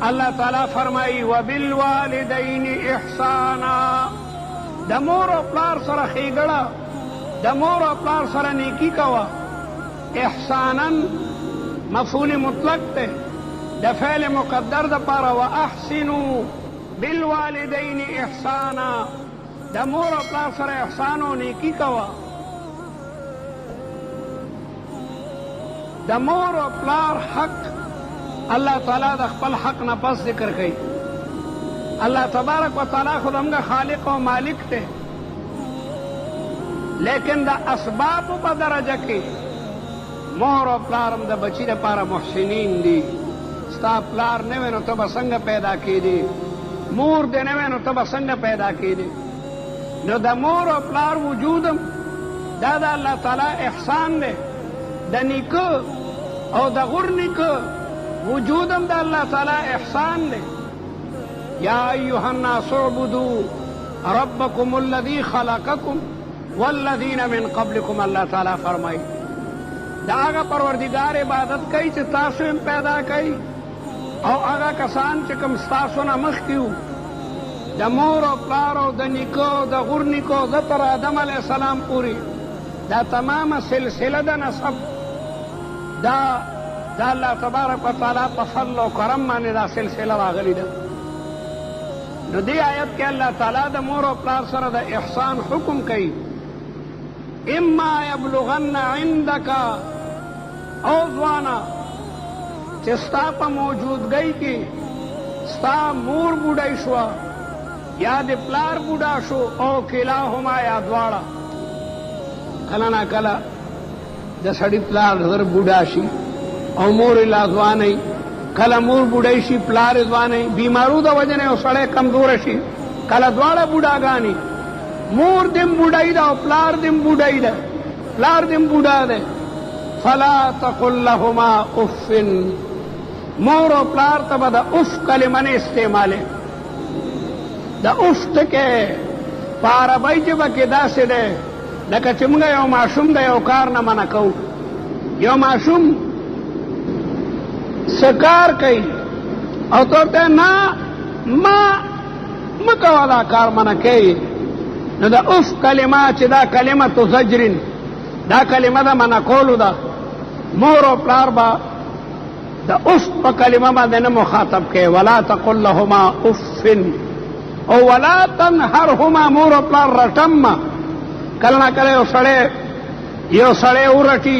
اللہ تعالیٰ فرمائی وبالوالدین احسانا، د مور او پلار سره ښېګړه، د مور او پلار سره نیکی کوه. احسانا مفعول مطلق ته د فعل مقدر د پاره، واحسنوا بالوالدین احسانا، د مور او پلار سره احسان او نیکی کوه. د مور او پلار حق اللہ تعالیٰ د خپل حق نه پس ذکر کوي. اللہ تبارک و تعالیٰ خود همغه خالق او مالک ته، لیکن د اسباب په درجه کې مور او پلار هم د بچی لپاره محسنین دي. ستا پلار نه وي نو ته به څنګه پیدا کېدې، مور دې نه وي نو ته به څنګه پیدا کېدې. نو د مور او پلار وجود هم دا د الله تعالیٰ احسان دی. د نیکه او د غور نیکه وجود هم د الله تعالیٰ احسان دی. یا ایها الناس اعبدوا ربکم الذی خلقکم والذین من قبلکم، اللہ تعالیٰ فرمائی دا هغه پروردگار عبادت کوي چې تاسو هم پیدا کوي او هغه کسان چې کوم ستاسو نه مخکې وو. د مور او پلار او د نیکه او د غور نیکه د تر آدم علیه السلام پورې دا تمامه سلسله د نسب دا اللہ تبارک و تعالیٰ په فضل و کرم باندې دا سلسله راغلی ده. نو دې آیت کې اللہ تعالیٰ د مور او پلار سره د احسان حکم کوي. اما یبلغن عندک او ځوانا، چې ستا په موجودګۍ کې ستا مور بوډۍ شوه یا د پلار بوډا شو، او کلاهما یا دواړه. کله نا کله د سړي پلار زر بوډا شي او مور یې لا ځوانۍ، کله مور بوډۍ شي پلار یې ځوانۍ، بیمارو د وجې نه یو سړی کمزوره شي، کله دواړه بوډاګانې، مور دم بوډۍ ده او پلار دم بوډۍ ده، پلار دم بوډا ده. فلا تقل لهما اف، مور او پلار ته به د اف کلمه نه استعمالې. د اف ټکی په عربۍ ژبه کې داسې دی لکه چې موږ یو ماشوم د یو کار نه منع کوو. یو ماشوم سکار کوي او ته نه مه کوه دا کار منع کوي، نو د اف کلمه چې دا کلمه تو زجرین، دا کلمه د منع کولو ده. مور او پلار به د اف په کلمه باندې نه مخاطب کوي. ولا تقل لهما اف او ولا تنهرهما، مور او پلار رټم. کله نه کله یو سړی ورټي،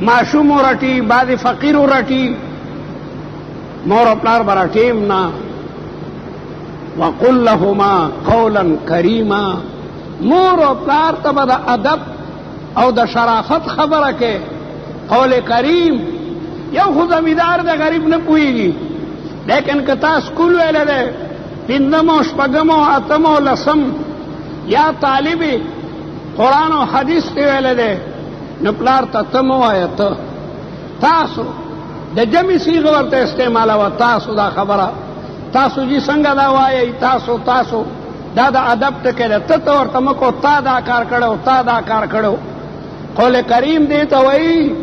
ماشوم ورټي، بعضې فقیر ورټي، مور او پلار به رټیم نه. وقل لهما قولا کریما، مور او پلار ته به د ادب او د شرافت خبره کې قول کریم. یو خو زمیندار د غریب نه پوهېږي، لیکن که تا سکول ویلی دی پنځم او شپږم او اتم او لسم، یا طالب قرآن او حدیث ته ویلی دی، نو پلار ته ته مه وایه، ته تاسو د جمع صیغه ورته استعمالوه. تاسو دا خبره تاسو جی څنګه دا وایئ، تاسو دا د ادب ټکی دی. ته ورته مه کو، تا دا کار کړی، تا دا کار کړی. قول کریم دې ته وایي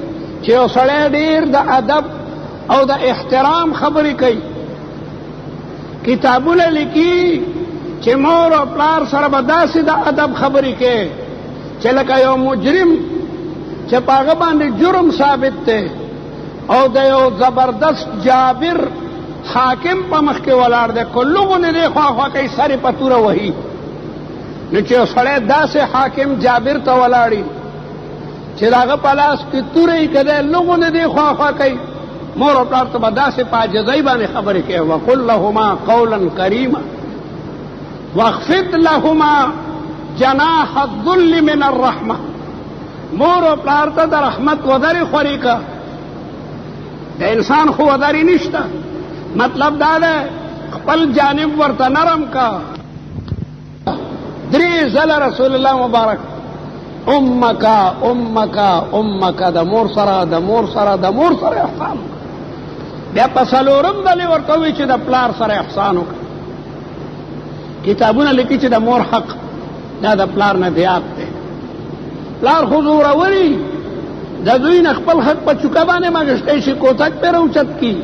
چې یو سړی ډېر د ادب او د احترام خبرې کوي. کتابونه لیکي چې مور او پلار سره به داسې د ادب خبرې کوي چې لکه یو مجرم چې په هغه باندې جرم ثابت دی او د یو زبردست جابر حاکم په مخ کې ولاړ دی، کلغونه دی خواخوا کوي، سر یې په توره وهي. نو چې یو سړی داسې حاکم جابر ته ولاړي چې د هغه په لاس کې توره یې که دی لغونه دی خواخوا کوي، مور او پلار ته به داسې په عاجزۍ باندې خبرې کوي. وقل لهما قولا کریما واخفض لهما جناح الذل من الرحمه، مور او پلار ته د رحمت ودرې خورې که. د انسان خو ودرې نشته، مطلب دا ده خپل جانب ورته نرم کا. درې ځله رسول الله مبارک امکا امکا امکا، د مور سره د مور سره د مور سره احسان وکړه. بیا په څلورم ځلې ورته ووایي چې د پلار سره احسان وکړه. کتابونه لیکي چې د مور حق دا د پلار نه زیات دی. پلار خو زوروري د دوی نه خپل حق په چوکه باندې مګشتی شي، کوتک پې راوچت کي،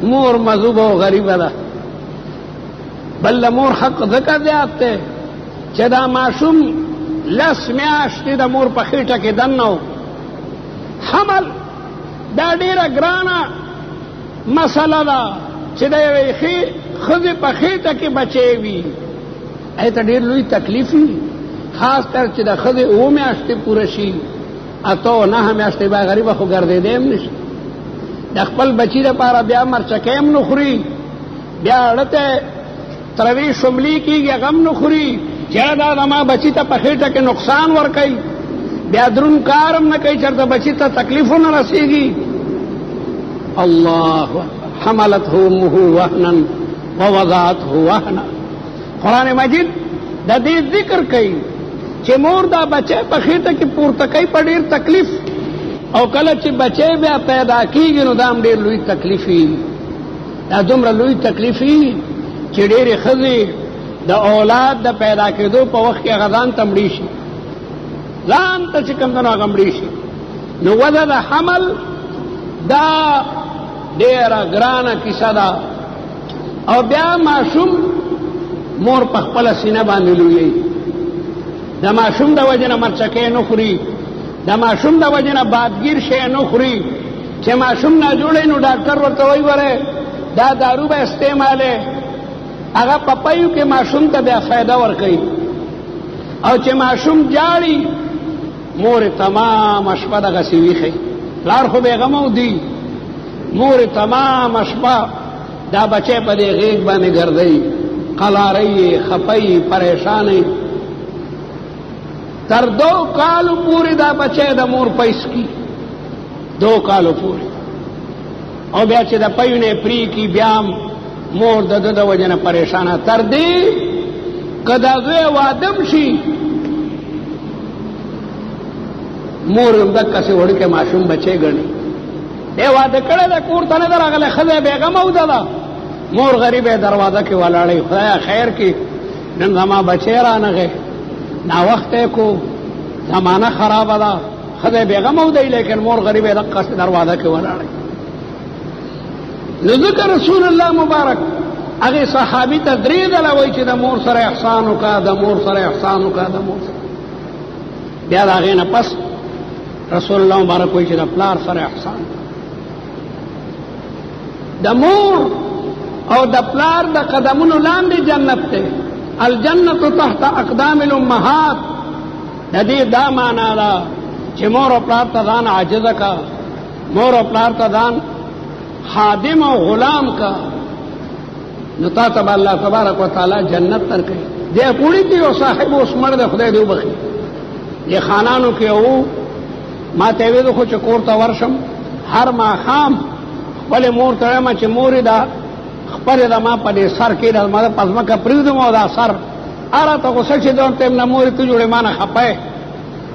مور مذوب او غریبه ده. بل د مور حق ځکه زیات دی چې دا ماشوم لس میاشتې د مور په خېټه کې دننه و. حمل دا ډېره ګرانه مسله ده چې د یوې ښځې په خېټه کې بچی وي. ته ډېر لوی تکلیف وي، خاص کر چې د ښځې 7 میاشتې پوره شي، 8 او 9 میاشتې به غریبه خو ګرځېدی هم نشي. د خپل بچي دپاره بیا مرچکۍ هم نه خوري، بیا اړه ته تروی شملي کېږي هغه هم نه خوري چې دا زما بچي ته په خېټه کې نقصان ورکوي. بیا دروند کار هم نه کوي چېرته بچي ته تکلیف ونه رسېږي. الله حملته امه وهنا ووضعته وهنا. قرآن مجید د دې ذکر کوي چې مور دا بچی په خېټه کې پورته کوي په ډېر تکلیف، او کله چې بچی بیا پیدا کېږي نو دا هم ډېر لوی تکلیف وي. دا دومره لوی تکلیف وي چې ډېرې ښځې د اولاد د پیدا کېدو په وخت کې هغه ځان ته مړي شي، ځان ته چې کوم دی هغه مړي شي. نو وجه د حمل دا ډېره ګرانه کیسه ده. او بیا ماشوم مور په خپله سینه باندې لویوي. د ماشوم د وجې نه مرچکۍ نه خوري، د ماشوم د وجې نه بادګیر شی نه خوري. چې ماشوم ناجوړی نو ډاکټر ورته وایي وره دا دارو به استعمالې، هغه په پیو کې ماشوم ته بیا فایده ورکوي. او چې ماشوم جاړي مور تمام شپه دغسې ویښی، پلار خو بېغمه و دی، مور تمام شپه دا بچی په دې غېږ باندې ګرځوي، قلاری خپی پریشانی. تر 2 کالو پوری دا بچی د مور پیس کی، 2 کالو پوری. او بیا چې د پیو نه پری کی بیا مور د وجه نه پریشانه. تر دې که د زوی وادم شي مور هم دقسې وړوکی ماشوم بچی ګڼي. دی واده کړی دی، کور ته نه ده راغلی، ښځه بېغمه اوده ده، مور غریبه دروازه کې ولاړی، خدایا خیر کې نن زما بچی رانغی، ناوخته کو، زمانه خرابه ده، ښځه بېغمه ودی لیکن مور غریبه دقسې دروازه کې ولاړی. نو ځکه رسول الله مبارک هغې صحابي ته 3 ځله وایي چې د مور سره احسان وکړه، د مور سره احسان وکړه، د مور سره. بیا د هغې نه پس رسول الله مبارک وایي چې د پلار سره احسان. د مور او د پلار د قدمونو لاندې جنت دی. الجنت تحت اقدام الامهات. د دې دا معنا ده چې مور او پلار ته ځان عاجزه کا، مور او پلار ته ځان خادم او غلام کا، نو تا ته به الله تبارک وتعالی جنت درکوي. دې پوړي کې یو صاحب اوس مړ دی، خدای دې وبخي. دې خانانو کې وو، ما ته ویل خو چې کور ته ورشم هر ماښام خپلې مور ته وایم چې مورې دا خپلې د ما په دې سر کې د ما په ځمکه پرېږدم او دا سر اره ته غوسه چې دون ته نه مورې ته جوړې ما نه خپه یې،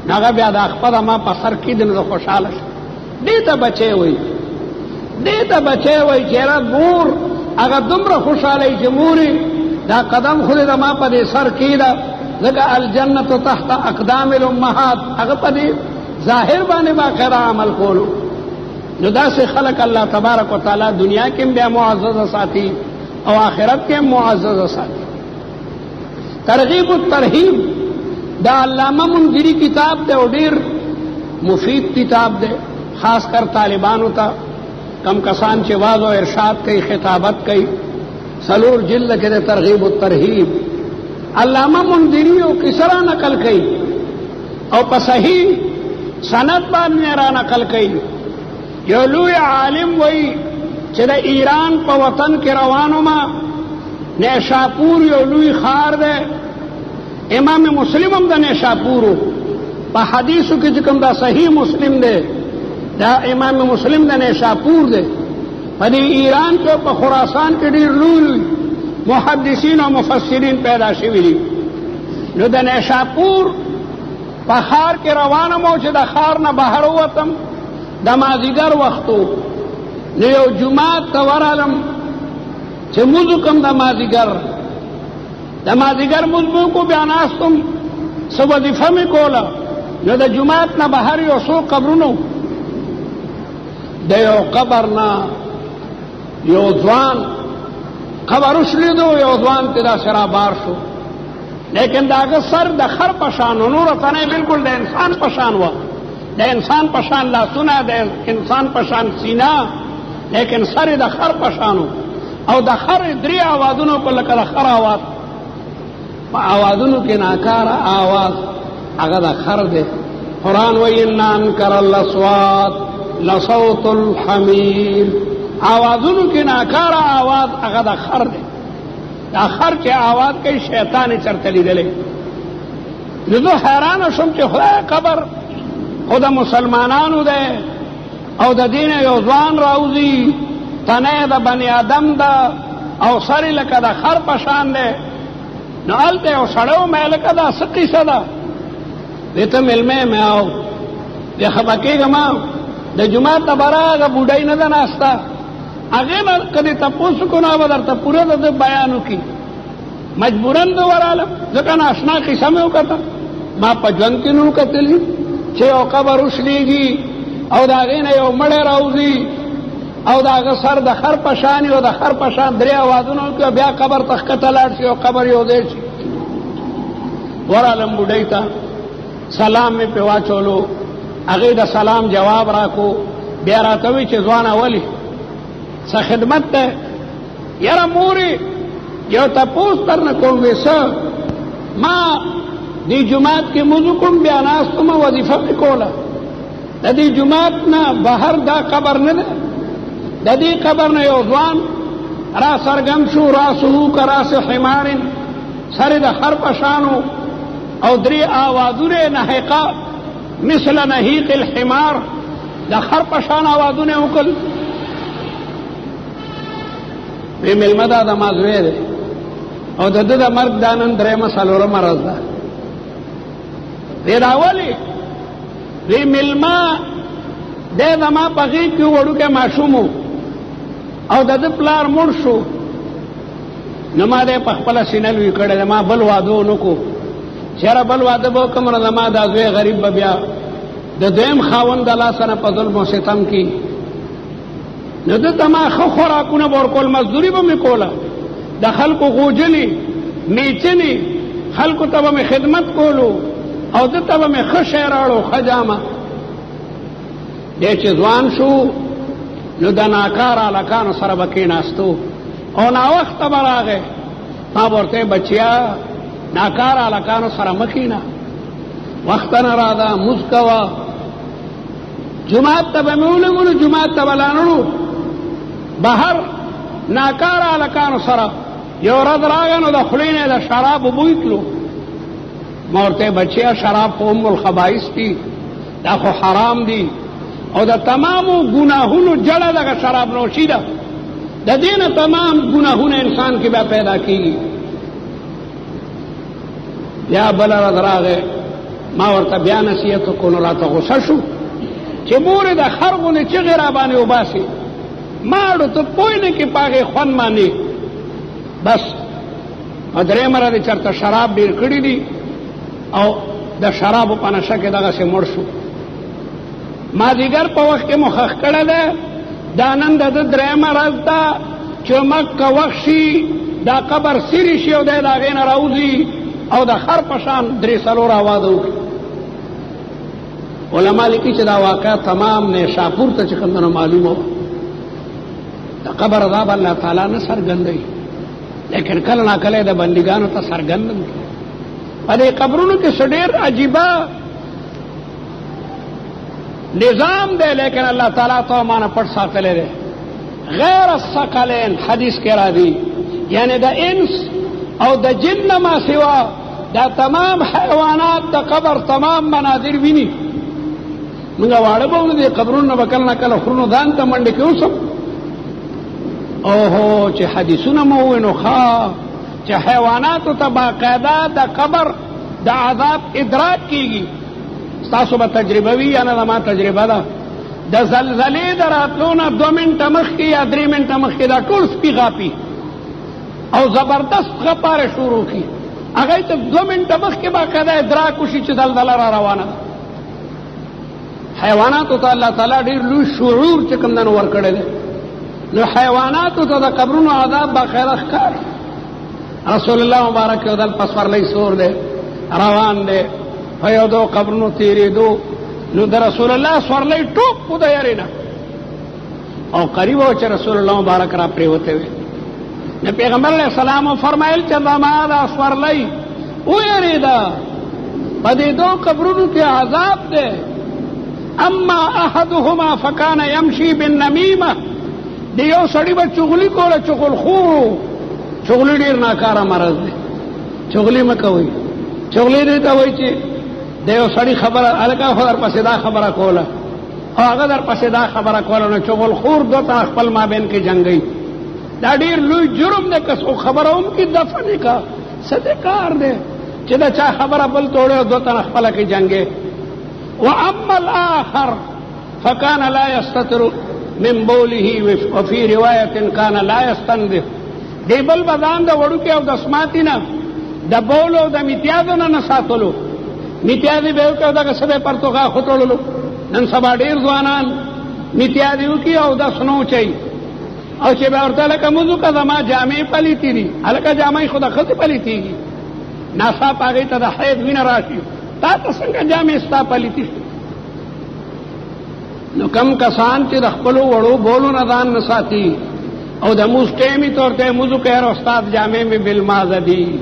هغه بیا دا خپه د ما په سر کېږدي نو زه خوشحاله شم. دې ته بچی وایي، دې ته بچی وایي چې یاره مور هغه دومره خوشحاله چې مورې دا قدم خو دې د ما په دې سر کېږده. ځکه الجنت تحت اقدام الامهات، هغه په دې ظاهر باندې باقاعده عمل کولو. نو داسې خلق الله تبارک وتعالی دنیا کې بیا معززه ساتي او آخرت کې معززه ساتي. ترغیب الترهیب دا علامه منذری کتاب دی او ډیر مفید کتاب دی، خاص کر طالبانو ته، کم کسان چې واعظ او ارشاد کوي، خطابت کوي. 4 جلد کې د ترغیب الترهیب علامه منذری او کسرا نقل کوي او په صحیح سند باندې را نقل کوي. یو لوی عالم وایي چې د ایران په وطن کې روانو ما، نیشاپور یو لوی ښار دی، امام مسلم هم د نیشاپورو په حدیثو کې چې کوم دا صحیح مسلم دی، دا امام مسلم د نیشاپور دی. په دې ایران کې په خراسان کې ډېر لوی محدثین او مفسرین پیدا شوي دي. نو د نیشاپور په ښار کې روانم او چې د ښار نه بهر ووتم د مازدیګر وختو، نو یو جومات ته ورغلم چې مونځ وکړم د مازدیګر. د مازدیګر مونځ مې وکړو، بیا ناستم څه وظیفه مې کوله. نو د جومات نه بهر یو څو قبرونه، د یو قبر نه یو ځوان قبر وشلیدو، یو ځوان ته دا شرابار شو، لیکن داغه سر د خر پشان و، نور تنه بالکل د انسان پشان و، د انسان پشان لاسونه، د انسان پشان سینه، لیکن سر د خر پشانو، او د خر درې آوازونو په لکه د خر آواز، په آوازونو کې ناکاره آواز هغه د خر دی. قرآن وایي ان انکر الاصوات لصوت الحمیر، آوازونو کې ناکاره آواز هغه د خر دی. دا خر چې آواز کوي شیطان یې چرته لیدلی. نو زه حیرانه شوم چې خدای قبر خو د مسلمانانو دی او د دین یو ځوان راوځي، تنه د بني آدم ده او سر لکه د خر پشان دی. نو هلته یو سړی ومه لکه دا څه قیصه ده؟ دی ته مېلمه مې او دی خفه کېږم، د جومات ته به راغه بوډۍ نه ده ناسته، هغې نه که دې تپوس وکړو نو به درته پوره د ده بیان وکړي. مجبورا زه ورغلم، ځکه ناشنا قیصه مې وکړه، ما په ژوند کې نه وکتلي چې یو قبر وشلېږي او د هغې نه یو مړی راوځي او د هغه سر د خر په شان او د خر په شان درې اوازونه وکړي، بیا قبر ته ښکته لاړ شي او قبر یو ځای شي. ورغلم بوډۍ ته، سلام مې پې واچولو، هغې د سلام جواب راکو، بیا راته وایي چې ځوانه ولې څه خدمت دی؟ یاره مورې یو تپوس درنه کوم، وې څه؟ ما دې جومات کې مونځ کوم، بیا ناست ومه وظیفه مې کوله، د دې جومات نه بهر دا قبر نه دی، د دې قبر نه یو ځوان را څرګند شو، راسه کراس حمار، سر د خر په شانو او درې آوازونه نهیقه مثل نهیق الحمار، د خر په شان آوازونه وکړل. وی مېلمه دا د ما زوی دی او د ده د مرګ دا نن درېیمه څلورمه ورځ ده. وی دا ولې؟ وی مېلمه دی زما په غېږ کې وړوکی ماشوم و او د ده پلار مړ شو، نو ما دی په خپله سینه لوی کړی دی، ما بل واده ونه کړو، چېره بل واده به وکړم نو زما دا زوی غریب به بیا د دویم خاوند د لاسه نه په ظلم و ستم کې، نو ده ته ما ښه خوراکونه به ورکول، مزدوري به مې کوله، د خلکو غوجلې میچنې، خلکو ته به مې خدمت کولو او ده ته به مې ښه شی راوړو، ښه جامه. دی چې ځوان شو نو د ناکاره هلکانو سره به کېناستو او ناوخته به راغی. ما به ورته بچیا ناکاره هلکانو سره مه کښېنه، وخته نه راځه، مونځ کوه. جومات ته به مې ولېږلو، جومات ته به لاړو، بهر ناکاره هلکانو سره یو ورځ راغی نو د خولې نه د شرابو بوی تلو. ما ورته بچیا شراب خو ام الخبائث دي، دا خو حرام دي او د تمامو ګناهونو جړه دغه شراب نوشي ده، د دې نه تمام ګناهونه انسان کې بیا پیدا کېږي. بیا بله ورځ راغی، ما ورته بیا نصیحت وکړو، نو راته غوسه شو چې مورې د خر غوندې چغې را باندې وباسي، ما اړو ته پوه نه کې په هغې خوند باندې. بس درېیمه ورځ چېرته شراب ډېر کړي دي او د شرابو په نشه کې دغسې مړ شو. مازدیګر په وخت کې مو خښ کړی دی، دا نن د ده درېیمه ورځ ده چې مګ که وخت شي دا قبر سیري شي او دی د هغې نه راوځي او د خر په شان درې څلور اواده وکړي. علما لیکي چې دا واقعه تمام نیشاپور ته چې کوم معلومه وه. د قبر عذاب الله تعالی نه څرګندوي، لیکن کله ناکله د بندګانو ته څرګند کړي. په دې قبرونو کې څه ډېر عجیبه نظام دی، لیکن الله تعالی ته مانه پټ ساتلی دی. غیر الثقلین حدیث کې راځي، یعنی د انس او د جن نه ما سوا دا تمام حیوانات د قبر تمام مناظر ویني. موږ واړه به ونه دي قبرونو نه به کله نه کله خرونو ځان ته منډې کې اوسم. اوهو چې حدیثونه مو ووینو ښه چې حیواناتو ته باقاعده د قبر د عذاب ادراک کېږي. ستاسو به تجربه وي یا نه؟ زما تجربه ده، د زلزلې د راتلو نه 2 منټه مخکې یا 3 منټه مخکې دا ټول سپي غاپي او زبردست غپاره شروع کړي، هغې ته 2 منټه مخکې باقاعده ادراک وشي چې زلزله را روانه ده. حیواناتو ته الله تعالی ډېر لوی شعور چې کوم دنو ورکړی دی. نو حیواناتو ته د قبرونو عذاب باقاعده ښکار. رسول الله مبارک یو دل پس ورلی سور دی روان دی په یو دو قبرونو تیرېدو، نو د رسول الله سورلی ټوپ کو د یارې نه او قریب و چې رسول الله مبارک را پریوته وي. نو پیغمبر علیہ السلام فرمایل چې زما دا سورلی ویریدا په دې دو قبرونو کې عذاب دی. اما احدهما فکان یمشي بالنمیمه، دی یو سړی به چغلی کوله، چغل خورو. چغلی ډیر ناکاره مرض دی، چغلی مه کوئ. چغلی دې ته وایي چې د یو سړي خبره هلکه خو در پسې دا خبره کوله او هغه در پسې دا خبره کوله، نو چغل خور دو ته خپل مابین کې جنګوي. دا ډیر لوی جرم دی که څوک خبره هم کې دفع نه کا څه دې کار دی چې دا چا خبره بل توړی دو ته خپله کې جنګې. واما الاخر فكان لا يستتر من بوله وفي روایه كان لا يستنظف. دی بل بدان د وړوکې او د سماتی نه د بول او د میتیازو نه ساتلو. میتیازي به وکړو دغه څه به پرتوغا خوټولو. نن سبا ډېر ځوانان میتیازي وکړي او د سنو چي او چې به ورته لکه موضوع که زما جامې پلیتې دي، هلکه جامې خو د ښځې پلیتېږي، ناڅاپه هغې ته د حید وینه راشي، تا ته څنګه جامې ستا پلیتې شي؟ نو کم کسان چې د خپلو وړو بولو نه ځان نه ساتي او د موز ټیمې طور ته موضوع کوي استاد جامې مې بالمازه دي،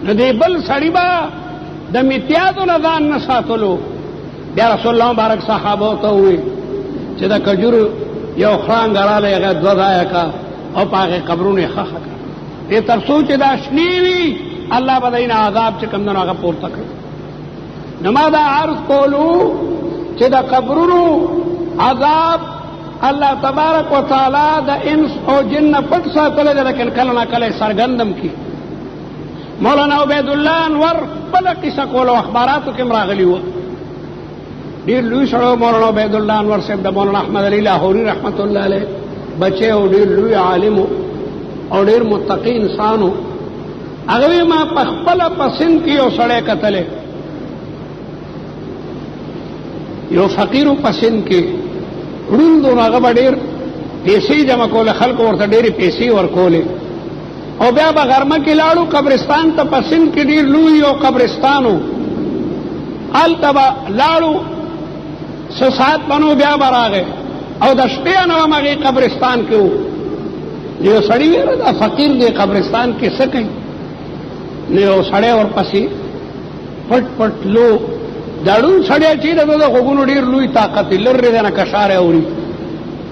نو دې بل سړي به د میتیازو نه ځان نه ساتلو. بیا رسول الله مبارک صحابو ته وویل چې د کجورو یو خرانګ رالی هغه دوه ځایه کا او په هغې قبرونه یې ښخه کړه، دې تر څو چې دا شنې وي الله به د اینه عذاب چې کوم دی هغه پورته کړي. نو ما دا عرض کولو چې د قبرونو عذاب الله تبارک و تعالی د انس او جن پټ ساتلی دی، لیکن کله نه کله سرګندم کی. مولانا عبید الله انور خپله قصه کولو اخباراتو کې م راغلي وه. ډېر لوی سړی مولانا عبید الله انور صاحب د مولانا احمد علي لاهوري رحمت الله علیه بچی او ډېر لوی عالم او ډېر متقي انسان و. هغه ما په خپله په سند کې یو سړی کتلی، یو فقیر په سند کې ړوند و، هغه به ډېر پیسې جمع کولې، خلکو ورته ډېرې پیسې ورکولې او بیا به غرمه کې لاړو قبرستان ته. په سند کې ډېر لوی یو قبرستان و، هلته به لاړو څه ساعت بنو بیا به راغی او د شپې نه هم هغې قبرستان کې و. یو سړي ویله دا فقیر دی قبرستان کې څه کوي؟ نو یو سړی ورپسې پټ پټ لو دا ړوند سړی چې د غوږونو ډېر لوی طاقت دی، لرې دی نه کشاری اوري.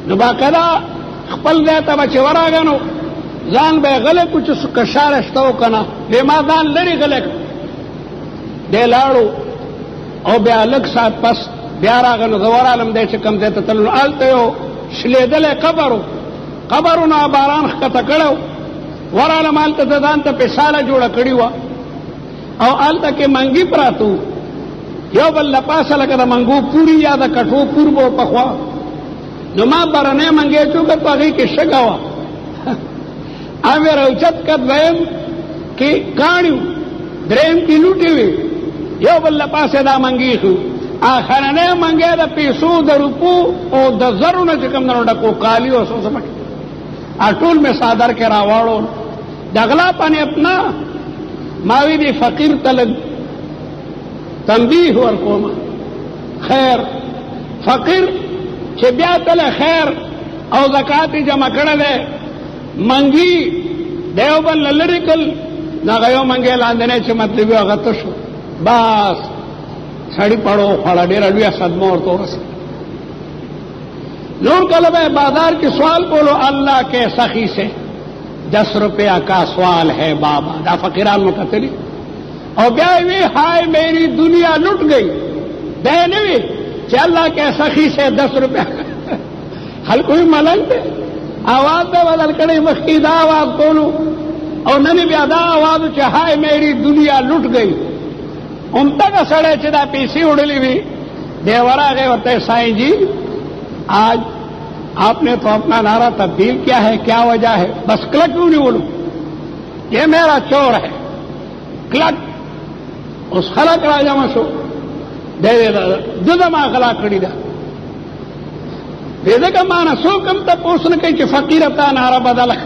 نو باقاعده خپل ځای ته به چې ورغی نو ځان به یې غلی کړو چې کشاره شته و که نه، بې ما ځان لرې غلی کړ. دی لاړو او بیا لږ ساعت پس بیا راغی. نو زه ورغلم دی چې کوم ځای ته تللو، هلته یو شلېدلی قبر و، قبرونه باران ښکته کړی و. ورغلم هلته د ځان ته پیساله جوړه کړې وه او هلته کې منګي پراته وو، یو بل له پاسه لکه د منګو پوري یا د کټو پور به پخوا. نو ما برنی منګی چوکت په هغې کې شګه وه، هغې راوچت کت دویم کې کاڼي وو، درېیم کې لوټې وې، یو بل له پاسه دا منګي ښو. آخرنی منګی د پیسو د روپو او د زرو نه چې کوم نه ډکو کالي او څه څه پکې ټول مې څادر کې راواړو. د غلا پنې اپنا ما وی دې فقیر ته لږ تنبیه ورکومه. خیر فقیر چې بیا تله خیر او زکات جمع کړلی منګي د یو بل نه لرې کړل، دغه یو منګی لاندنی چې مطلب یې هغه ته شو، بس سړي پړو خوړه، ډېره لویه صدمه ورته ورسېده. نور کله به بازار کې سوال بولو اللہ کے سخی سے 10 روپیہ کا سوال ہے بابا، دا فقیران مکتلی او بیا وی ہائے میری دنیا لٹ گئی. دے نوی چې اللہ کے سخی سے 10 روپیہ خلکو یې ملنګ دی، آواز به بدل کړی، مخکې دا آواز کولو او نن بیا دا آواز چې ہائے میری دنیا لٹ گئی. همدغه سړی چې دا پیسې وړلې وي دی ورغی ورته سائیں جی آج آپ نے تو اپنا نعرہ تبدیل کیا ہے، کیا وجہ ہے؟ بس کلک کیوں نہیں بولوں، یہ میرا چور ہے کلک. اس خلق راجا مسو دے دے دما خلا کړی دا ځکه ما نه څوک هم تپوس نه کوي چې فقیره تا ناره بدله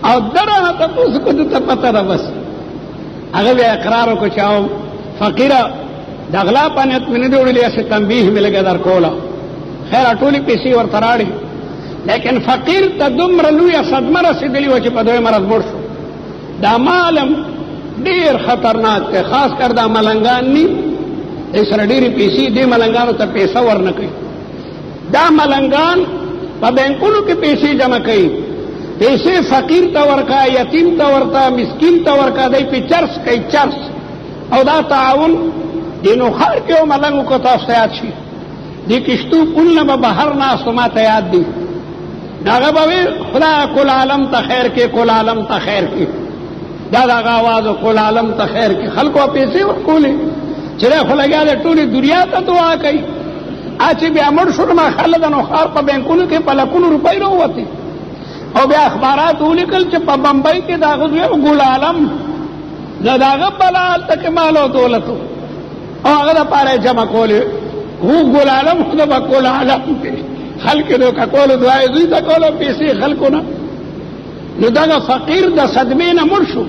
او درنه تپوس کو ته پته ده بس. هغه بیا اقرار وکړو چې او فقیره د غلا په نیت مې نه دی وړلې، هسې تنبیه مې لږه در کوله. خیر ټولې پیسې ورته راړې، لیکن فقیر ته دومره لویه صدمه رسېدلې وه چې په دوی مرض مړ شو. دا مالم ډېر خطرناک دی، خاص کر دا ملنګان ني دې سره ډېرې پیسې، دې ملنګانو ته پیسه ورنه کوي. دا ملنګان په بینکونو کې پیسې جمع کوي، پیسې فقیر ته ورکا، یتیم ته ورکا، مسکین ته ورکا، دی پې چرس کوي چرس. او دا تعاون د نوخار کې یو ملنګ کو تاسو ته یاد شي، دې کشتو پلونه به بهر ناستو ما ته یاد دي. هغه به وي خدایه کل عالم ته خیر کې، کل عالم ته خیر کې. دا دغه آواز کل عالم ته خیر کې خلکو پیسې ورکولې چې دی خو لګیا دی ټولې دنیا ته دعا کوي. چې بیا مړ شو نو خلک د نوخار په بینکونو کې په لکونو روپۍ راووتې، او بیا اخبارات ولیکل چې په بمبئی کې د هغه زوی ګل عالم د هغه بلا هلته کې مال او دولت او هغه دپاره یې جمع کولې. هو ګل عالم خو د به ګل عالم دی، خلک یې دوکه کولو، دعا یې دوی ته کولو، پیسې خلکو نه. نو دغه فقیر د صدمې نه مړ شو.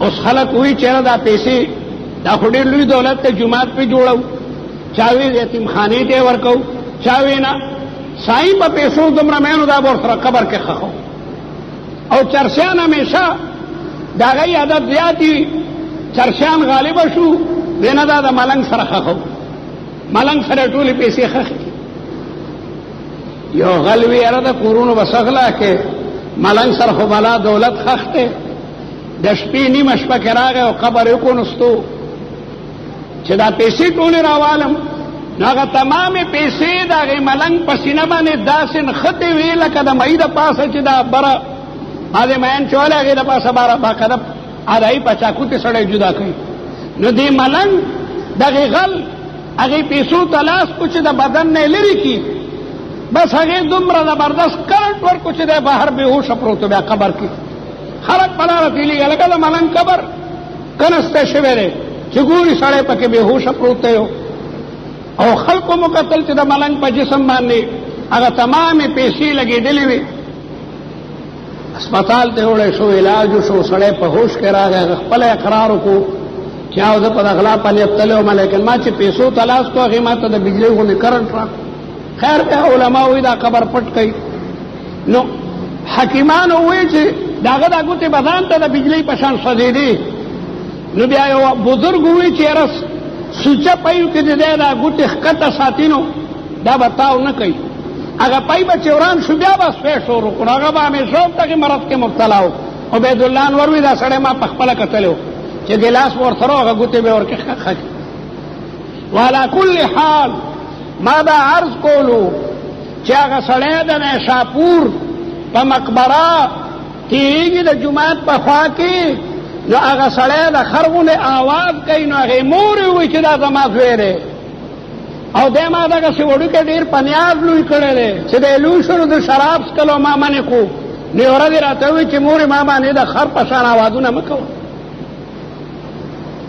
اوس خلک وایي چېره دا پیسې دا خو ډېر لوی دولت ته جومات پې جوړو، چا وی یتیمخانې ته یې ورکو، چا وی نه سائی په پیسو دومره مینو دا به ورسره قبر کې ښخو. او چرسیان همیشه د هغوی عادت زیات وي، چرسیان غالبه شو وی نه دا د ملنګ سره ښخو، ملنګ سره ټولې پیسې ښخې. یو غل وی یاره د کورونو به سغلا کې ملنګ سره خو بلا دولت ښخ دی. د شپې نیمه شپه کې راغی او قبر یې کونستو چې دا پیسې ټولې راوالم. نو هغه تمامې پیسې د هغې ملنګ په سینه باندې داسې نښتې وې لکه د مۍ د پاسه چې دا بره باندې مین چولی، هغې د پاسه باره باقاعده ادایي په چاقو کې سړی جدا کوي. نو دې ملنګ دغې غل هغې پیسو ته لاس کو چې د بدن نه یې لرې کړي، بس هغې دومره زبردست کرنټ ورکړو چې دی بهر بېهوشه پروت و بیا قبر کې. خلک په لاره تېرېږي لکه د ملنګ قبر کنستی شوی دی چې ګوري سړی پکې بېهوشه پروت دی. او خلکو مو کتل چې د ملنګ په جسم باندې هغه تمامې پیسې لګېدلې وې. اسپتال ته وړی شو، علاج وشو، سړی په هوش کې راغی، هغه خپله اقرار وکړو چې او زه په د غلا په نیت تللی وم، لیکن ما چې پیسو ته لاس کړو هغې ما ته د بجلۍ غوندې کرنټ را. خیر بیا علما وایي دا قبر پټ کوي. نو حکیمانو وایي چې د هغه دا ګوتې به ځان ته د بجلۍ په شان سوځېدې. نو بیا یو بزرګ وایي چې یاره سوچه پایو کې د دی دا ګوتې ښکته ساتي نو دا به تاو نه کوي. هغه پای به چې وران شو بیا به سپی شروع کړو، هغه به همیشه هم دغې مرض کې مبتلا و. عبیدالله انور وایي دا سړی ما په خپله کتلی و چې ګیلاس به ورسره و، هغه ګوتې به یې ورکې ښه کړي. وعلى کل حال ما دا عرض کولو چې هغه سړی د نیشاپور په مقبره تېرېږي د جومات په خوا کې، نو هغه سړی د خر غوندې آواز کوي. نو هغې مور یې وایي چې دا زما زوی دی، او دی ما دغسې وړوکی ډېر په نیاز لوی کړی دی چې دی لوی شو نو د شراب څکلو ما منې کړو. نو یو ورځ یې راته ووایي چې مورې ما باندې د خر په شان آوازونه مه کوه.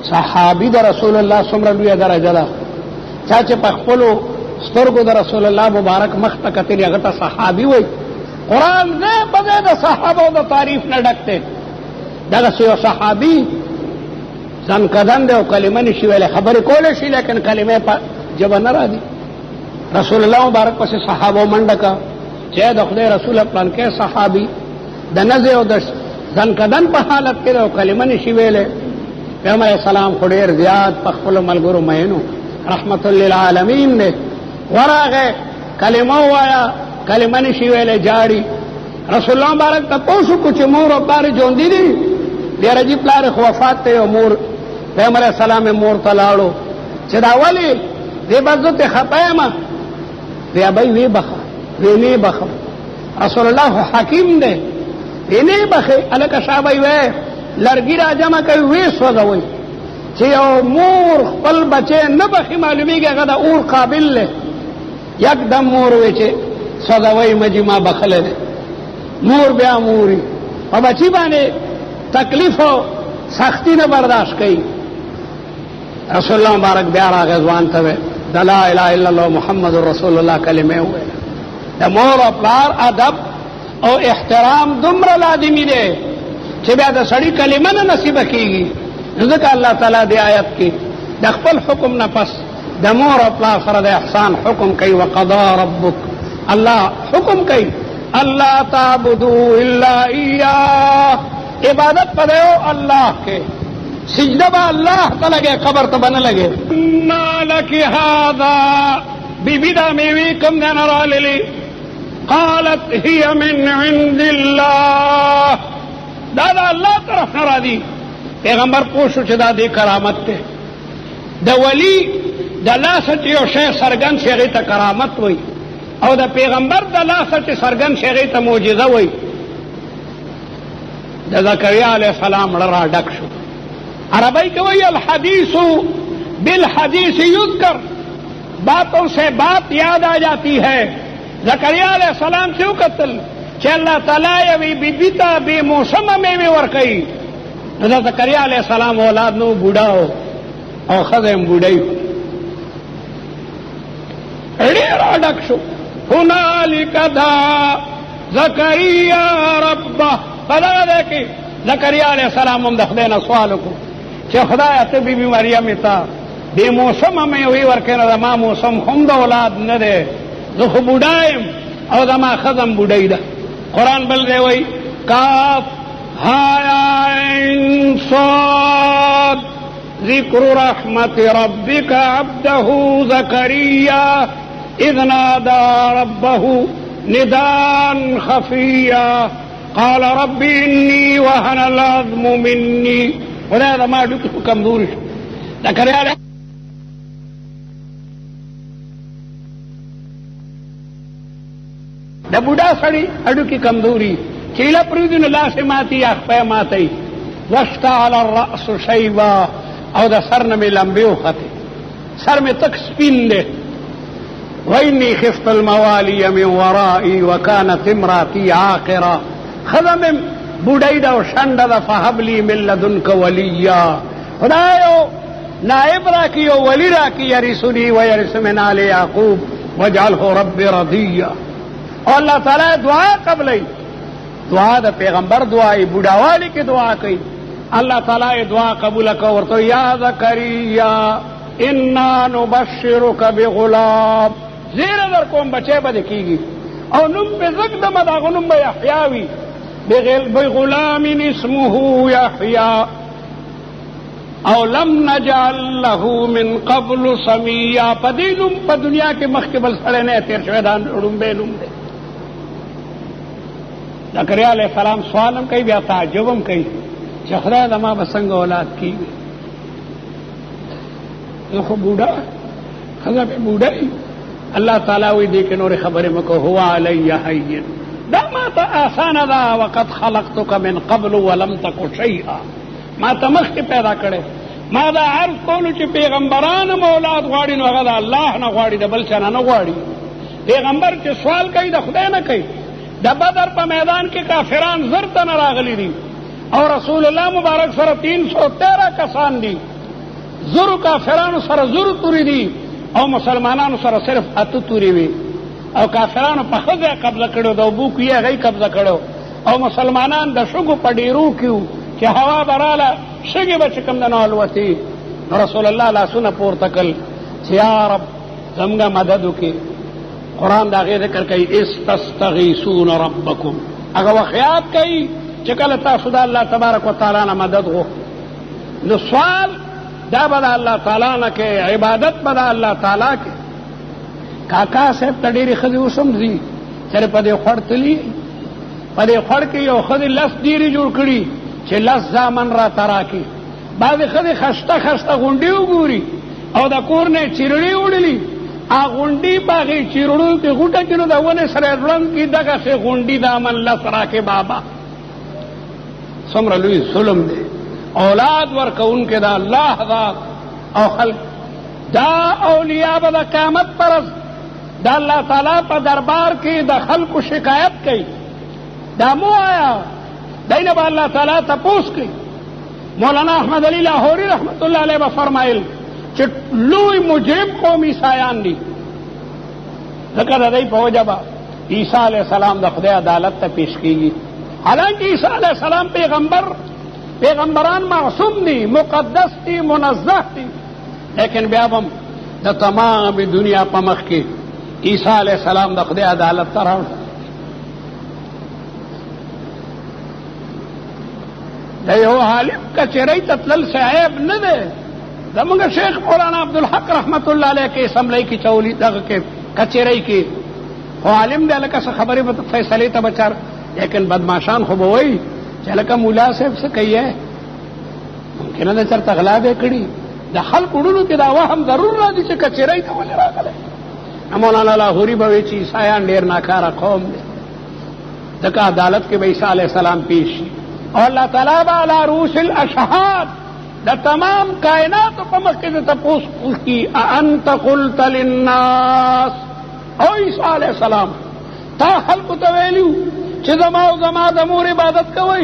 صحابي د رسول الله څومره لویه درجه ده، چا چې په خپلو سترګو د رسول الله مبارک مخ ته کتلي هغه ته صحابي وایي. قرآن ځای په ځای د صحابو د تعریف نه ډک دی. دغسې یو صحابي ځنکدن دی او کلمه نشي ویلی، خبرې کولی شي لیکن کلمې په ژبه نه راځي. رسول الله مبارک پسې صحابو منډه کا چې د خدای رسوله پلانکی صحابي د نزې او د ځنکدن په حالت کې دی او کلمه نشي ویلی. پیغمبر علیه السلام خو ډېر زیات په خپلو ملګرو مینو رحمت للعالمین دی. ورغې کلمه ووایه، کلمه نشي ویلی، جاړي. رسول الله مبارک تپوس وکړو چې مور او پلار ژوندي دي؟ بیا رجي پلار خو وفات دی او مور. پیغمبر علیه السلام یې مور ته لاړو چې دا ولې دې به زه ترې خفه یم؟ وی ابۍ ویې بخه، وی نه بخم. رسول الله خو حکیم دی، وی نه بخې. هلکه شابۍ وی لرګي را جمع کوي، ویې سوځوئ. چې یو مور خپل بچی نه بخي معلومیږي هغه د اور قابل دی. یکدم مور وی چې سوځوئ مجي ما بخلی دی. مور بیا موري په بچي باندې تکلیف او سختی نه برداشت کوي. رسول الله مبارک بیا راغی ځوان ته د لا اله الا الله محمد رسول الله کلمه وویله. د مور او پلار ادب او احترام دومره لازمي دی چې بیا د سړي کلمه نه نصیبه کېږي. ځکه الله تعالی دې آیت کې د خپل حکم نه پس د مور او پلار سره د احسان حکم کوي. وقضا ربک، الله حکم کوي الله تعبدوا الا اياه، عبادت پر اللہ کے، سجدہ با اللہ تا لگے، قبر تا بنا لگے. مالکی هذا بی بیدا میوی کم دینا را للی، قالت ہی من عند اللہ، دادا اللہ طرف نرا دی. پیغمبر پوشو چه دا دی کرامت تے، دا ولی دا لاسا چیو شیخ سرگن شیغی تا کرامت وی، او دا پیغمبر دا لاسا چی سرگن شیغی تا موجزہ وی. دا زکریا علیہ السلام لرا ڈک شو. عربی کہ وی الحدیث بالحدیث یذکر، باتوں سے بات یاد آ جاتی ہے. زکریا علیہ السلام سے قتل چھ اللہ تعالیٰ یوی بی بیتا بی موسم میں بھی ورکی. دا زکریا علیہ السلام اولاد نو بوڑا ہو او خزم بوڑائی ہو. اڑیرا ڈک شو. هنالک دعا زکریا ربہ، پدا دیکھی زکریا علیہ السلام ہم دخدینا سوالو کو چھے خدای اتا بی بی مریم تا بی موسم ہمیں ہوئی ورکینا دا ما موسم خم دا اولاد ندے دخو بوڑائیم او دا ما خزم بوڑائی دا. قرآن بل دے وئی کاف ہایا صاد ذکر رحمت ربک عبدہ زکریا اذ نادى ربه نداء خفيا قال رب إني وهن العظم مني. وهذا ما دك کمزوری ذکر علیہ دا بوڑھا سڑی اڈو کی کمزوری چیلا پریدن لا سے ماتی اخپے ماتی واشتعل الرأس شیبا او دا سر نمی لمبیو خطی سر میں تک سپین دے. وإني خفت الموالي من ورائي وكانت امراتي عاقرا، خدم بوڑیدا و شنددا فهب لي من لدنك وليا. خدایو نائب راکی و ولی راکی یرثنی و یرث من آل یعقوب واجعله رب رضیا. اور اللہ تعالی دعا قبل دعا دا پیغمبر دعائی بوڑھاوالی کی دعا کی. اللہ تعالی دعا قبول کو ورتو یا زکریا انا نبشرک بغلام، زیر در کوم بچے بدے کی گی او نم پہ زک دم دا غنم بے احیاوی بغلام اسمه یحیا او لم نجعل له من قبل سمیا. پدی نم پا دنیا کے مخبل سڑے نے تیر شویدان اڑم بے نم دے. زکریا علیہ السلام سوالم کئی بیا تعجبم کئی چخرہ دما بسنگ اولاد کی گئی. خو بوڑھا خزا پہ بوڑھا ہی اللہ تعالیٰ وی دیکھے نور خبر مکو ہوا علی حین دا ما تا آسان دا وقت خلقتک من قبل ولم تکو شیئا، ما تا مخ کے پیدا کرے. ما دا عرض کولو چی پیغمبران مولاد غاڑی نو اغدا اللہ نا غاڑی دا بلچانا نا غاڑی. پیغمبر چی سوال کئی دا خدای نا کئی. دا بدر پا میدان کے کافران زرتا نا راغلی دی اور رسول اللہ مبارک سر 313 کسان دی. زرو کافرانو سر زرو توری دی او مسلمانانو سر صرف اتو توری وی. او کافرانو پا خزے قبضہ کرو دا بو کیا غی قبضہ کرو او مسلمانان دا شگو پا ڈیرو کیو چی ہوا برالا شگی بچکم دا نالوتی. رسول اللہ لا سنہ پور تکل چی یا رب زمگا مددو کی. قرآن دا غیر ذکر کئی استستغیثون ربکم، اگر وخیات کئی چکل تاسو دا اللہ تبارک و تعالی نا مدد ہو. نو سوال دا بدا اللہ تعالیٰ نہ کے عبادت بدا اللہ تعالیٰ کے. کاکا صاحب تڈیری خدی اسم دی چرے پدے خوڑ تلی پدے خوڑ کی یو خدی لس دیری جوڑ کری چھ لس زامن را ترا کی. بعد خدی خشتا خشتا گنڈی گوری او دا کور نے چیرڑی اڑلی آ گنڈی باغی چیرڑو کی گھٹا چنو دا ونے سر رنگ کی دگا سے گنڈی دامن لس را کے بابا سمر لوی ظلم دے. اولاد ورکا ان کے دا اللہ ذات او خلق دا اولیاء با دا قیامت پرس دا اللہ تعالیٰ پا دربار کی دا خلق شکایت کی دا مو آیا دین با اللہ تعالیٰ تا پوس کی. مولانا احمد علی لاہوری رحمت اللہ علیہ با فرمائل چې لوی مجرم قوم عیسایان دي، ځکه د دې په وجه به عیسی علیه السلام د خدای عدالت ته پیش کیږي. حالانکه عیسی علیه السلام پیغمبران معصوم دي، مقدس دي، منزه دي، لیکن بیا هم د تمام دنیا په مخ کې عیسی علیه السلام د خدای عدالت ته راوړ. د یو عالم کچېرۍ ته تلل څه عیب نه دی. زمونږ شیخ مولانا عبدالحق رحمت الله علیه کې اسمبلی کې چولی دغه کې کچېرۍ کې خو عالم دی، لکه څه خبرې به فیصلې ته بچار، لیکن بدماشان خو به وایي چې لکه مولا صاحب څه کوي، ممکنه ده چېرته غلا به کړي. د خلکو وړونو کې دا وهم ضرور راځي چې کچېرۍ ته ولې راغلی. مولانا لاهوري به وایي چې عیسایان ډېر ناکاره قوم دی، ځکه عدالت کې به عیسی علیه السلام پیش شي او الله تعالی به علی رؤوس الاشهاد د تمام کائناتو په مخ کې د تپوس وکړي، اانت قلت للناس، او عیسی علیه السلام تا خلکو ته ویلو چې زما او زما د مور عبادت کوئ.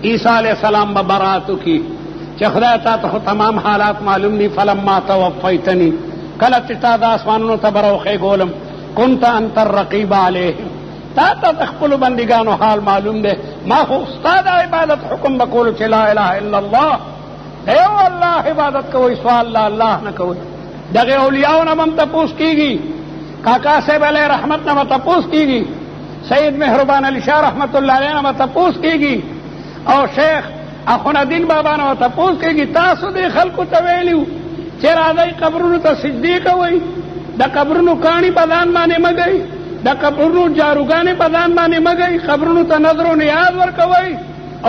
عیسی علیه السلام به برات وکړي چې خدای تا ته تمام حالات معلوم دي. فلما توفیتنی، کله چې تا د اسمانونو ته براوخې ګولم، كنت انت الرقیب علیهم، تا ته د خپلو بندګانو حال معلوم دی. ما خو ستا د عبادت حکم به کولو چې لا اله الا الله، د یو الله عبادت کوئ، سوال لا الله نه کوئ. دغه اولیاو نه هم تپوس کېږي، کاکا صاحب علیه رحمت نه به تپوس کېږي، سید مهربان علی شاه رحمت الله علیه نه به تپوس کېږي، او شیخ اخوندین بابا نه به تپوس کېږي. تاسو دې خلکو ته ویلو چې راځئ قبرونو ته سجدې کوئ، د قبرونو کاڼي په ځان باندې مه گئ، د قبرونو جاروګانې په ځان باندې مه گئ، قبرونو ته نظر و نیاز ورکوئ.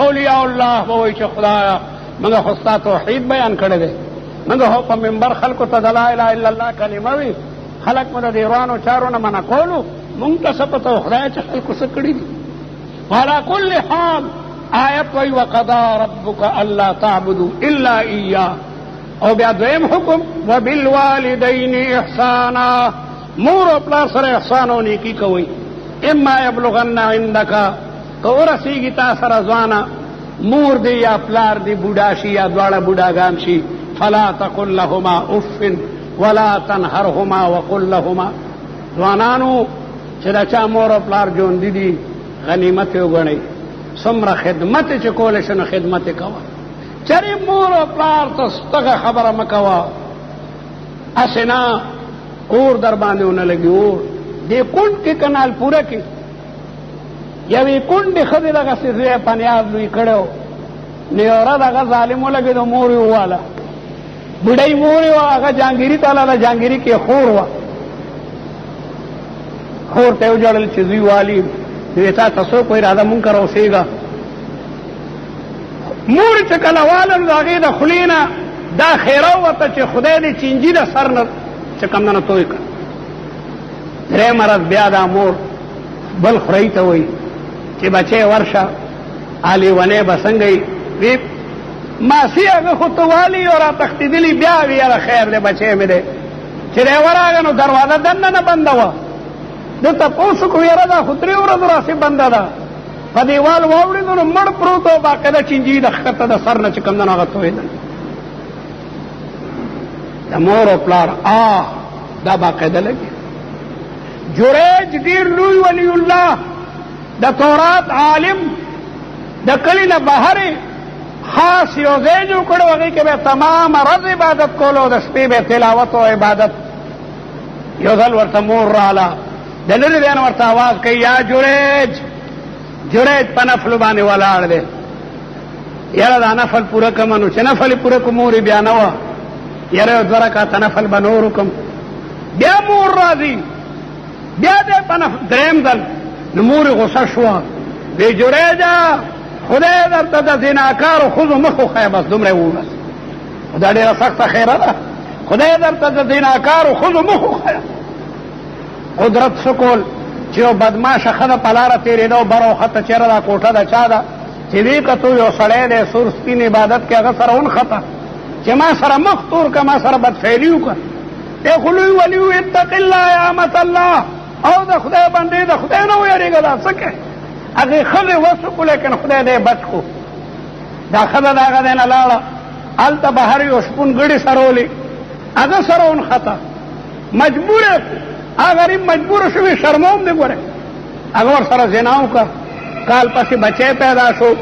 اولیاء الله به وایي چې خدایا موږ خو ستا توحید بیان کړی دی، موږ خو په منبر خلکو ته د لا اله الا الله کلمه وي، خلک مو د دې روانو چارو نه منع کولو، مونږ ته څه پته و خدای چې خلکو څه کړي دي. وعلى کل حال آیت وایي وقضا ربک الا تعبدوا الا ایاه، او بیا دویم حکم وبالوالدین احسانا، مور او پلار سره احسان او نیکی کوئ. اما یبلغن عندک، که ورسیږي تا سره ځوانه مور دی یا پلار دی بوډا شي یا دواړه بوډاګان شي، فلا تقل لهما اف ولا تنهرهما وقل لهما، ځوانانو چې د چا مور او پلار ژوندي دي غنیمت یې وګڼئ، څومره خدمت یې چې کولی شي نو خدمت یې کوه. چرې مور او پلار ته ستغه خبره مه کوه، هسې نه اور در باندې ونه لګي. اور دې کونډ کې کنال پوره کې یوې کونډې ښځې دغسې زوی په نیاز لوی کړی و، نو یو ورځ هغه ظالم ولګېد، مور یې وواله، بوډۍ مور یې وه، هغه جهانګیري ته لاړه، جهانګیري کې خور وه، خور ته یې وژړل چې زوی والي، ویې تا ته څوک وایي راځه مونږ کره اوسېږه. مور چې کله واله نو د هغې د خولې نه دا خیره ووته چې خدای دې چینجي د سر نه چې کمدنه توی کړه. درېیمه ورځ بیا دا مور بل خورۍ ته وایي چې بچی ورشه لیونی به څنګه یي، وی ماسي هغه خو ته والي او را تښتېدلي، بیا وی یاره خیر دی بچی مې دی. چې دی ورغی نو دروازه دننه بنده وه، ده تپوس وکړو یاره دا خو 3 ورځو راسې بنده ده، په دیوال واوړېدو نو مړ پروت و، باقاعده چینجي د ښکته د سر نه چې کمدنو هغه تویېدل. د مور او پلار دا باقاعده لګي. جریج ډېر لوی ولی الله، د تورات عالم، د کلي نه بهرې خاص یو ځای جوړ کړی و، هغې کې به تمام ورځ عبادت کولو، د شپې به تلاوت او عبادت. یو ځل ورته مور راله، د لرې دی نه ورته آواز کوي یا جریج. جریج په نفلو باندې ولاړ دی، یاره دا نفل پوره کړمه، نو چې نفل یې پوره کړو مور یې بیا نه وه، یاره یو 2 رکعته نفل به نور وکړم. بیا مور راځي، بیا دی په نفل 3م ځل، نو مور یې غوسه شوه، وی جریجه خدای درته د زناکارو ښځو مخ وښیه، بس دومره یې وویل. دا ډېره سخته خیره ده، خدای درته د زناکارو ښځو مخ وښیه. قدرت څه کول چې یو بدماشه ښځه په لاره تېرېده، بر او ښته چېرې دا کوټه د چا ده، چې ویې کتو یو سړی دی سور سپین عبادت کې، هغه سره ونښته چې ما سره مخ تور که، ما سره بدفعلي وکړه. دی خو لوی ولي و اتق الله یا امت الله، او د خدای بندې د خدای نه ویرېږه، دا څه کوې؟ هغې ښځې وس وکړو، لیکن خدای دی بچ کړو. دا ښځه د هغه دی نه لاړه، هلته بهر یو شپون ګړې سرولې هغه سره ونښته مجبور هغه غریب مجبور شوی شرموم دی ګوره هغه ورسره زنا وکړه کال پسې بچی پیدا شو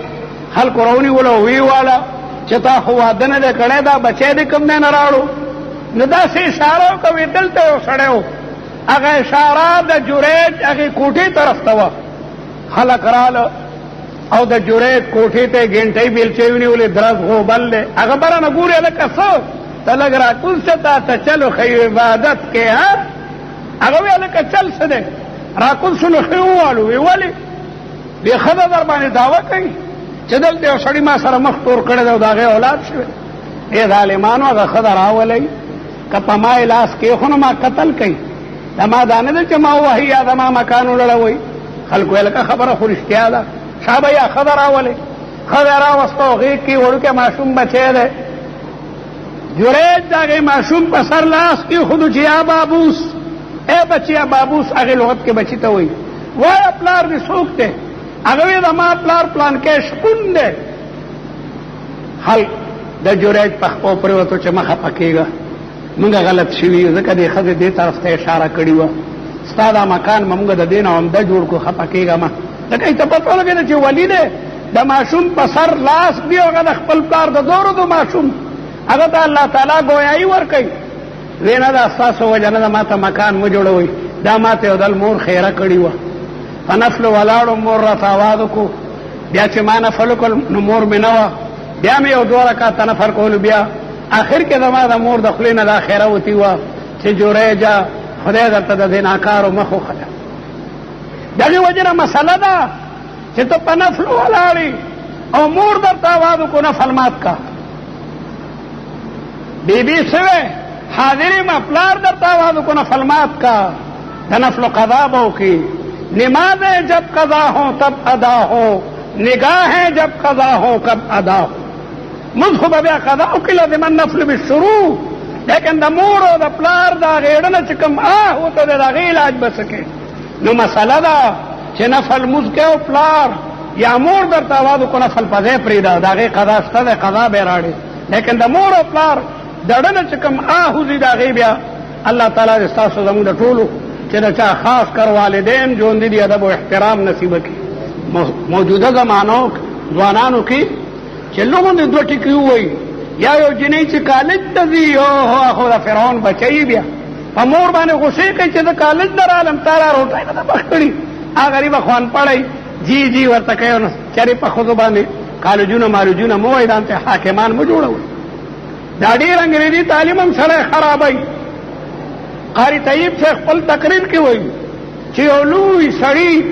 خلکو راونیولو ویې واله چې تا خو واده نه دی کړی دا بچی دې کوم دی نه راوړو نو داسې اشاره وکړه وی دلته یو سړی و هغه اشاره د جریج هغې کوټې طرف ته وه خلک راله او د جریج کوټې ته یې ګنټۍ بیلچې ونیولې درز غوبل دی هغه بره نه ګورې هلکه څه ته لږ راکوز شه تا ته چل وښیو عبادت کې ها هغه وی هلکه چل څه دی راکوز شو نو ښې ووالو وی ولې دې ښځه در باندې دعوه کوي چې دلته یو سړي ما سره مخ تور کړی دی او د هغې اولاد شوی ای ظالمانو هغه ښځه راولئ که په ما یې لاس کېښو نو ما قتل کوي دا ما دا نه ده چې ما ووهي یا زما مکان ولړوئ خلکو ویل که خبره خو رښتیا ده شابه یا ښځه راولئ ښځه یې راوسته او غېږ کې وړوکی ماشوم بچی دی جریج د هغې ماشوم په سر لاس کېښودو چې یا بابوس ای بچیا بابوس هغې لغت کې بچي ته وایي وایه پلار دې څوک دی هغه وی زما پلار پلانکی شپون دی خلک د جریج په خپو پرېوتو چې مه خفه کېږه مونږ غلط شوي یو ځکه دې ښځې دې طرف ته اشاره کړې وه ستا دا مکان به مونږ د دې نه عمده جوړ کړو خفه کېږه مه ځکه یې ته پته ولګېده چې ولي دی د ماشوم په سر لاس دی هغه د خپل پلار د دورو د ماشوم هغه ته الله تعالی ګویایي ورکوي وی نه ده ستاسو وجه نه ده ما ته مکان مه جوړوئ دا ما ته یو دل مور خیره کړې وه په نفلو ولاړو مور راته آواز وکړو بیا چې ما نفل وکړ نو مور مې نه وه بیا مې یو 2 رکعاته نفل کولو بیا آخر کې زما د مور د خولې نه دا خیره وتي وه چې جوریجه خدای درته د دې ناکارو مخ وښیه د هغې وجې نه مسله ده چې ته په نفلو ولاړې او مور درته آواز وکړو نفل مات کا بیبي څه وی حاضرې ما پلار درته آواز وکړو نفل مات کا د نفلو قضا به وکړي نمازیں جب قضا ہوں تب ادا ہوں نگاہیں جب قضا ہوں کب ادا ہوں مجھ خو بیا قضا وکړي لازمن نفل بالشروع لیکن د مور او د پلار دا غېړه نه چې کوم وته د هغې علاج به څه کوي نو مسله ده چې نفل مونځ کوې او پلار یا مور درته آواز وکړو نفل په ځای پرېږده د هغې قضا شته دی قضا به یې راړې لیکن د مور او پلار د ډه نه چې کوم وځي د هغې بیا الله تعالی دې ستاسو زموږ د ټولو چې د چا خاص کر والدین ژوندي دي ادب او احترام نصیبه کړي موجوده زمانو ځوانانو کې چې لوګو دې 2 ټکي ووایي یا یو جنۍ چې کالج ته ځي خو د فرعون بچی بیا په مور باندې غوسې کوي چې د کالج نه رالم تا را روټۍ نه ده بخ کړي هغه غریبه خوان پړی جی ورته کوي نو چېرې په ښځو باندې کالجونه مالجونه مه وایي دانته حاکمان مه جوړوئ دا ډېر انګریزي تعلیم هم سړی خرابوي قاری طیب سے خپل تقریر کې وایي چې یو لوی سړي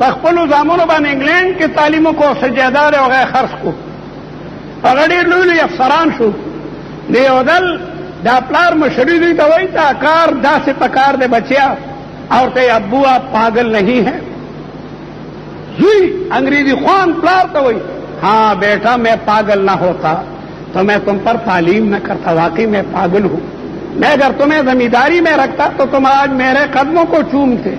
په خپلو زامنو باندې انګلینډ کې تعلیمو کو سجادار او هغه خرڅ کو هغه ډېر لوی افسران شو د یو دل دا پلار مشري دوی ته وایي تا کار داسې پکار دی بچیا اور ته ابو آپ پاگل نہیں ہے زوی انگریزی خوان پلار ته وایي ہاں بیٹا میں پاگل نہ ہوتا تو میں تم پر تعلیم نہ کرتا واقعی میں پاگل ہوں میں اگر تمہیں زمینداری میں رکھتا تو تم آج میرے قدموں کو چومتے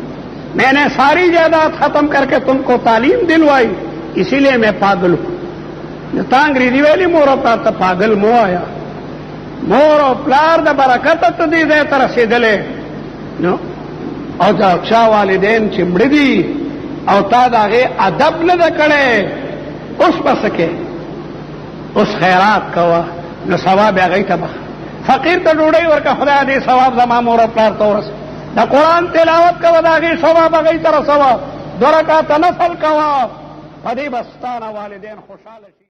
میں نے ساری جائیداد ختم کر کے تم کو تعلیم دلوائی اسی لیے میں پاگل ہوں تا انگریزی ویلی مور او پلار ته پاگل مو آیا مور او پلار د برکته ته دې ځای ته رسېدلې نو او د چا والدین چې مړه دي او تا د هغې ادب نه ده کړی اوس به څه کې اوس خیرات کوه نو ثواب یې هغوی ته بخ فقیر ته ډوډۍ ورکړه خدای دې ثواب زما مور او پلار ته ورسوه د قرآن تلاوت کوه د هغې ثواب هغوی ته رسوه 2 رکعاته نفل کوه په دې به ستا نه والدین خوشحاله شي